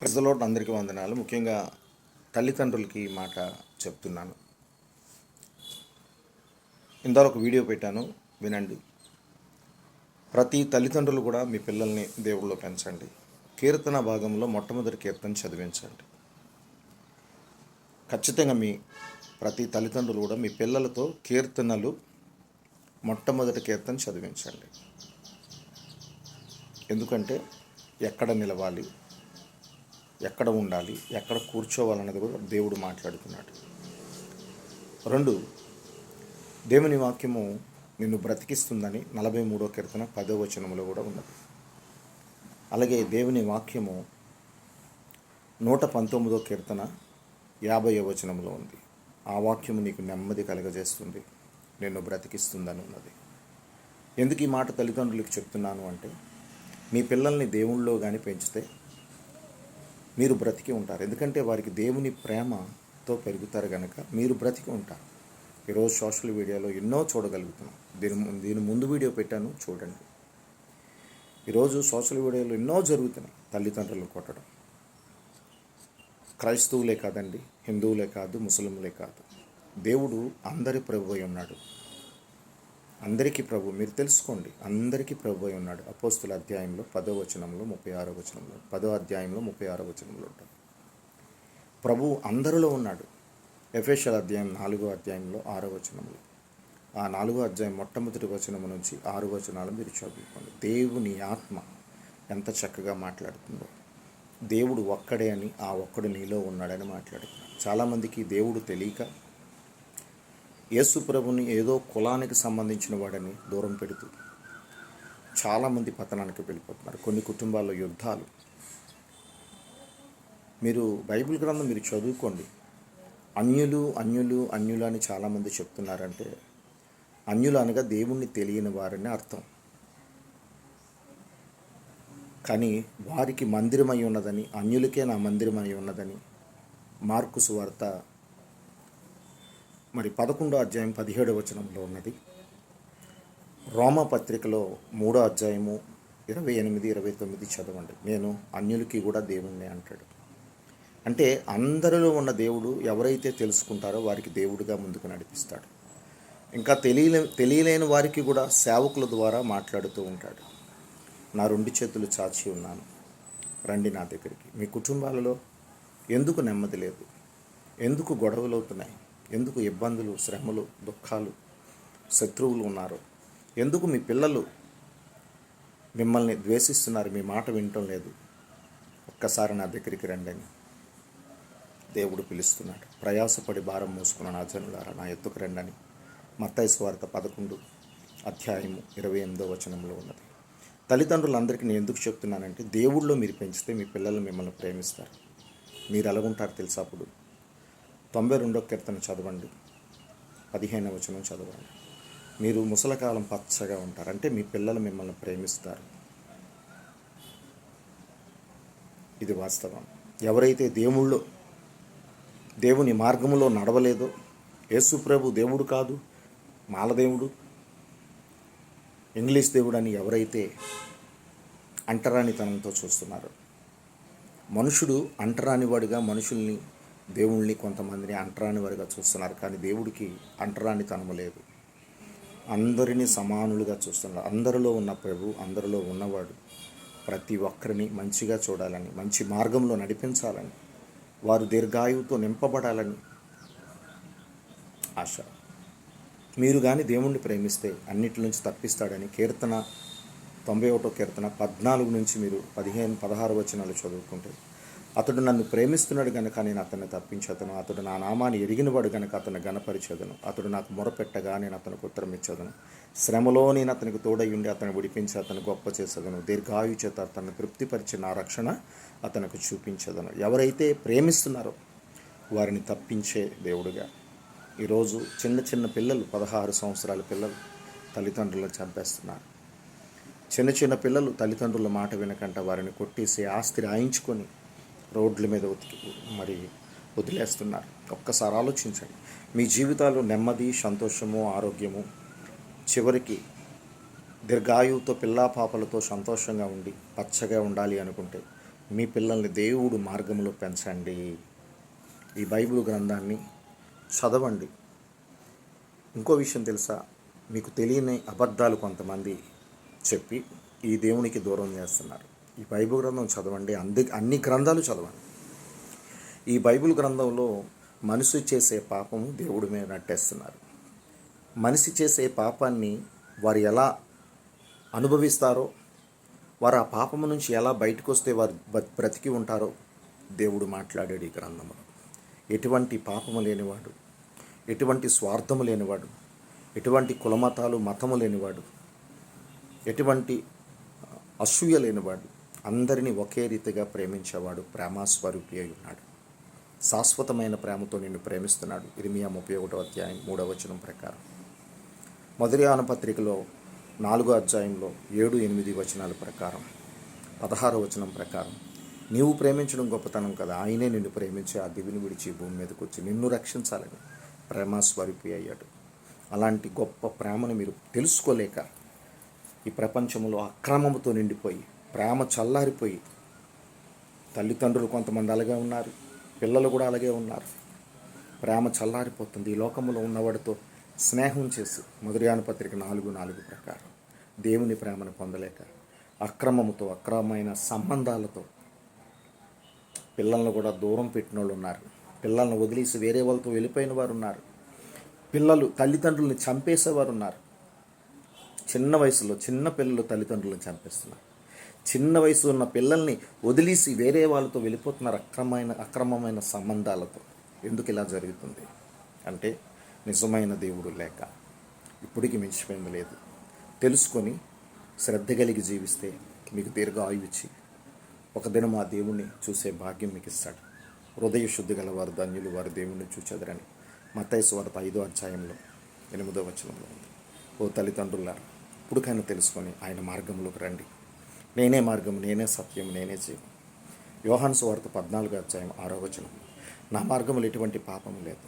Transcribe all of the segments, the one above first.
Praise the lord. అందరికీ వందనాలు. ముఖ్యంగా తల్లిదండ్రులకి ఈ మాట చెప్తున్నాను. ఇందాక ఒక వీడియో పెట్టాను, వినండి. ప్రతి తల్లిదండ్రులు కూడా మీ పిల్లల్ని దేవుళ్ళలో పెంచండి. కీర్తన భాగంలో మొట్టమొదటి కీర్తన చదివించండి. ఖచ్చితంగా ప్రతి తల్లిదండ్రులు కూడా మీ పిల్లలతో కీర్తనలు మొట్టమొదటి కీర్తన చదివించండి. ఎందుకంటే ఎక్కడ నిలవాలి, ఎక్కడ ఉండాలి, ఎక్కడ కూర్చోవాలన్నది కూడా దేవుడు మాట్లాడుతున్నాడు. 2, దేవుని వాక్యము నిన్ను బ్రతికిస్తుందని 43వ కీర్తన 10వ వచనంలో కూడా ఉన్నది. అలాగే దేవుని వాక్యము 119వ కీర్తన 50వ వచనంలో ఉంది. ఆ వాక్యము నీకు నెమ్మది కలగజేస్తుంది, నిన్ను బ్రతికిస్తుందని ఉన్నది. ఎందుకు ఈ మాట తల్లిదండ్రులకు చెప్తున్నాను అంటే, మీ పిల్లల్ని దేవుళ్ళలో కానీ పెంచితే మీరు బ్రతికి ఉంటారు. ఎందుకంటే వారికి దేవుని ప్రేమతో పెరుగుతారు కనుక మీరు బ్రతికి ఉంటారు. ఈరోజు సోషల్ మీడియాలో ఎన్నో చూడగలుగుతున్నాం. దీని ముందు వీడియో పెట్టాను, చూడండి. ఈరోజు సోషల్ మీడియాలో ఎన్నో జరుగుతున్నాయి. తల్లిదండ్రులను కొట్టడం. క్రైస్తవులే కాదండి, హిందువులే కాదు, ముస్లింలే కాదు, దేవుడు అందరి ప్రభు అయి ఉన్నాడు. అందరికీ ప్రభు, మీరు తెలుసుకోండి, అందరికీ ప్రభు అయి ఉన్నాడు. అపోస్తుల అధ్యాయంలో 10వ వచనంలో 36వ వచనంలో 10వ అధ్యాయంలో 36వ వచనంలో ఉంటాడు. ప్రభు అందరిలో ఉన్నాడు. ఎఫెసీయుల అధ్యాయం 4వ అధ్యాయంలో 6వ వచనంలో, ఆ 4వ అధ్యాయం మొట్టమొదటి వచనం నుంచి 6 వచనాలు మీరు చదువుకోండి. దేవుని ఆత్మ ఎంత చక్కగా మాట్లాడుతుందో. దేవుడు ఒక్కడే అని, ఆ ఒక్కడు నీలో ఉన్నాడని మాట్లాడుతున్నాడు. చాలామందికి దేవుడు తెలియక యేసు ప్రభుని ఏదో కులానికి సంబంధించిన వాడని దూరం పెడుతూ చాలామంది పతనానికి వెళ్ళిపోతున్నారు. కొన్ని కుటుంబాల్లో యుద్ధాలు. మీరు బైబిల్ గ్రంథం మీరు చదువుకోండి. అన్యులు అన్యులు అన్యులు అని చాలామంది చెప్తున్నారంటే, అన్యులు అనగా దేవుణ్ణి తెలియని వారని అర్థం. కానీ వారికి మందిరమై ఉన్నదని, అన్యులకే నా మందిరమై ఉన్నదని మార్కు సువార్త 11వ అధ్యాయం 17వ వచనంలో ఉన్నది. రోమా పత్రికలో 3వ అధ్యాయము 28, 29 చదవండి. నేను అన్యులకి కూడా దేవుణ్ణి అంటాడు. అంటే అందరిలో ఉన్న దేవుడు ఎవరైతే తెలుసుకుంటారో వారికి దేవుడిగా ముందుకు నడిపిస్తాడు. ఇంకా తెలియలేని వారికి కూడా సేవకుల ద్వారా మాట్లాడుతూ ఉంటాడు. నా 2 చేతులు చాచి ఉన్నాను, రండి నా దగ్గరికి. మీ కుటుంబాలలో ఎందుకు నెమ్మది లేదు? ఎందుకు గొడవలు అవుతున్నాయి? ఎందుకు ఇబ్బందులు, శ్రమలు, దుఃఖాలు, శత్రువులు ఉన్నారు? ఎందుకు మీ పిల్లలు మిమ్మల్ని ద్వేషిస్తున్నారు? మీ మాట వినటం లేదు? ఒక్కసారి నా దగ్గరికి రండి అని దేవుడు పిలుస్తున్నాడు. ప్రయాసపడి భారం మోసుకున్న నా జనులారా నా ఎత్తుకు రండి అని మత్తయి సువార్త 11 అధ్యాయము 28వ వచనంలో ఉన్నది. తల్లిదండ్రులందరికీ నేను ఎందుకు చెప్తున్నానంటే, దేవుళ్ళో మీరు పెంచితే మీ పిల్లలు మిమ్మల్ని ప్రేమిస్తారు. మీరు ఎలాగుంటారు తెలుసా? అప్పుడు 92వ కీర్తన చదవండి, 15వ వచనం చదవండి. మీరు ముసలకాలం పచ్చగా ఉంటారు. అంటే మీ పిల్లలు మిమ్మల్ని ప్రేమిస్తారు. ఇది వాస్తవం. ఎవరైతే దేవుని మార్గములో నడవలేదో, యేసు ప్రభు దేవుడు కాదు, మాలదేవుడు, ఇంగ్లీష్ దేవుడు అని ఎవరైతే అంటరానితనంతో చూస్తున్నారో, మనుషుడు అంటరానివాడిగా మనుషుల్ని, దేవుళ్ళని, కొంతమందిని అంటరానివాడిగా చూస్తున్నారు. కానీ దేవుడికి అంటరానితనము లేదు. అందరినీ సమానులుగా చూస్తున్నారు. అందరిలో ఉన్న ప్రభు, అందరిలో ఉన్నవాడు ప్రతి ఒక్కరిని మంచిగా చూడాలని, మంచి మార్గంలో నడిపించాలని, వారు దీర్ఘాయువుతో నింపబడాలని ఆశ. మీరు కానీ దేవుణ్ణి ప్రేమిస్తే అన్నిటి నుంచి తప్పిస్తాడని కీర్తన 91వ కీర్తన 14 నుంచి మీరు 15, 16 వచనాలు చదువుకుంటే, అతడు నన్ను ప్రేమిస్తున్నాడు గనక నేను అతన్ని తప్పించదను, అతడు నా నామాన్ని ఎరిగినవాడు గనక అతన్ని గణపరిచెదను, అతడు నాకు మొరపెట్టగా నేను అతనికి ఉత్తరం ఇచ్చేదను, శ్రమలో నేను అతనికి తోడయుండి అతను విడిపించి అతను గొప్ప చేసేదను, దీర్ఘాయు చేత అతన్ని తృప్తిపరిచి నా రక్షణ అతనికి చూపించేదను. ఎవరైతే ప్రేమిస్తున్నారో వారిని తప్పించే దేవుడుగా ఈరోజు చిన్న చిన్న పిల్లలు, 16 సంవత్సరాల పిల్లలు తల్లిదండ్రులను చంపేస్తున్నారు. చిన్న చిన్న పిల్లలు తల్లిదండ్రుల మాట వినకంట వారిని కొట్టేసి ఆస్తి రాయించుకొని రోడ్ల మీద వదిలేస్తున్నారు. ఒక్కసారి ఆలోచించండి. మీ జీవితాలు నెమ్మది, సంతోషము, ఆరోగ్యము, చివరికి దీర్ఘాయువుతో పిల్లా పాపలతో సంతోషంగా ఉండి పచ్చగా ఉండాలి అనుకుంటే మీ పిల్లల్ని దేవుడు మార్గంలో పెంచండి. ఈ బైబిల్ గ్రంథాన్ని చదవండి. ఇంకో విషయం తెలుసా, మీకు తెలియని అబద్ధాలు కొంతమంది చెప్పి ఈ దేవునికి దూరం చేస్తున్నారు. ఈ బైబిల్ గ్రంథం చదవండి, అన్ని గ్రంథాలు చదవండి. ఈ బైబిల్ గ్రంథంలో మనిషి చేసే పాపము దేవుడి మీద నెట్టేస్తున్నారు. మనిషి చేసే పాపాన్ని వారు ఎలా అనుభవిస్తారో, వారు ఆ పాపము నుంచి ఎలా బయటకు వస్తే వారు బ్రతికి ఉంటారో దేవుడు మాట్లాడాడు ఈ గ్రంథంలో. ఎటువంటి పాపము లేనివాడు, ఎటువంటి స్వార్థము లేనివాడు, ఎటువంటి కులమతాలు మతము లేనివాడు, ఎటువంటి అసూయ లేనివాడు, అందరినీ ఒకే రీతిగా ప్రేమించేవాడు ప్రేమాస్వరూపి అయి ఉన్నాడు. శాశ్వతమైన ప్రేమతో నిన్ను ప్రేమిస్తున్నాడు. ఇర్మియా 31వ అధ్యాయం 3వ వచనం ప్రకారం. మొదటి యోహాను పత్రికలో 4వ అధ్యాయంలో 7-8 వచనాల ప్రకారం, 16వ వచనం ప్రకారం, నీవు ప్రేమించడం గొప్పతనం కదా, ఆయనే నిన్ను ప్రేమించి ఆ దివిని విడిచి భూమి మీదకి వచ్చి నిన్ను రక్షించాలని ప్రేమాస్వరూపి అయ్యాడు. అలాంటి గొప్ప ప్రేమను మీరు తెలుసుకోలేక ఈ ప్రపంచంలో అక్రమముతో నిండిపోయి ప్రేమ చల్లారిపోయి, తల్లిదండ్రులు కొంతమంది అలాగే ఉన్నారు, పిల్లలు కూడా అలాగే ఉన్నారు. ప్రేమ చల్లారిపోతుంది. ఈ లోకంలో ఉన్నవాడితో స్నేహం చేసి మొదటి యోహాను పత్రిక 4:4 ప్రకారం దేవుని ప్రేమను పొందలేక అక్రమముతో, అక్రమమైన సంబంధాలతో పిల్లలను కూడా దూరం పెట్టిన వాళ్ళు ఉన్నారు. పిల్లలను వదిలేసి వేరే వాళ్ళతో వెళ్ళిపోయిన వారు ఉన్నారు. పిల్లలు తల్లిదండ్రుల్ని చంపేసేవారు ఉన్నారు. చిన్న వయసులో చిన్న పిల్లలు తల్లిదండ్రులను చంపేస్తున్నారు. చిన్న వయసు ఉన్న పిల్లల్ని వదిలేసి వేరే వాళ్ళతో వెళ్ళిపోతున్నారు అక్రమమైన సంబంధాలతో. ఎందుకు ఇలా జరుగుతుంది అంటే నిజమైన దేవుడు లేక. ఇప్పటికి మించిపోయింది లేదు. తెలుసుకొని శ్రద్ధ కలిగి జీవిస్తే మీకు దీర్ఘ ఆయువు ఇచ్చి ఒక దినం ఆ దేవుణ్ణి చూసే భాగ్యం మీకు ఇస్తాడు. హృదయ శుద్ధి గల వారు ధన్యులు, వారు దేవుణ్ణి చూచెదరని మత్తయి సువార్త 5వ అధ్యాయంలో 8వ వచనంలో ఉంది. ఓ తల్లిదండ్రులారా, ఇప్పుడుకైనా తెలుసుకొని ఆయన మార్గంలోకి రండి. నేనే మార్గం, నేనే సత్యం, నేనే జీవం. యోహాను సువార్త 14వ అధ్యాయం 6వ వచనం, నా మార్గంలో ఎటువంటి పాపము లేదు,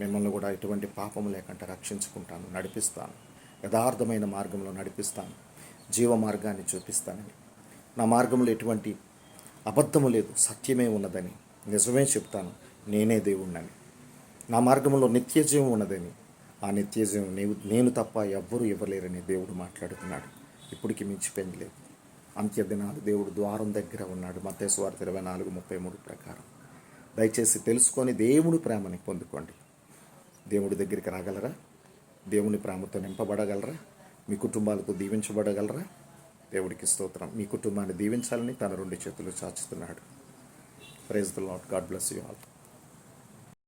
మిమ్మల్ని కూడా ఎటువంటి పాపము లేకుండా రక్షించుకుంటాను, నడిపిస్తాను, యథార్థమైన మార్గంలో నడిపిస్తాను, జీవ మార్గాన్ని చూపిస్తానని. నా మార్గంలో ఎటువంటి అబద్ధము లేదు, సత్యమే ఉన్నదని, నిజమే చెప్తాను, నేనే దేవుణ్ణని. నా మార్గంలో నిత్యజీవం ఉన్నదని, ఆ నిత్యజీవం నేను తప్ప ఎవ్వరూ ఇవ్వలేరని దేవుడు మాట్లాడుతున్నాడు. ఇప్పటికి మించిపోయింది లేదు. అంత్యదినాలు దేవుడు ద్వారం దగ్గర ఉన్నాడు. మత్తయి సువార్త 24:33 ప్రకారం. దయచేసి తెలుసుకొని దేవుడి ప్రేమని పొందుకోండి. దేవుడి దగ్గరికి రాగలరా? దేవుని ప్రేమతో నింపబడగలరా? మీ కుటుంబాలతో దీవించబడగలరా? దేవుడికి స్తోత్రం. మీ కుటుంబాన్ని దీవించాలని తన 2 చేతులు చాచుతున్నాడు. Praise the Lord. God bless you all.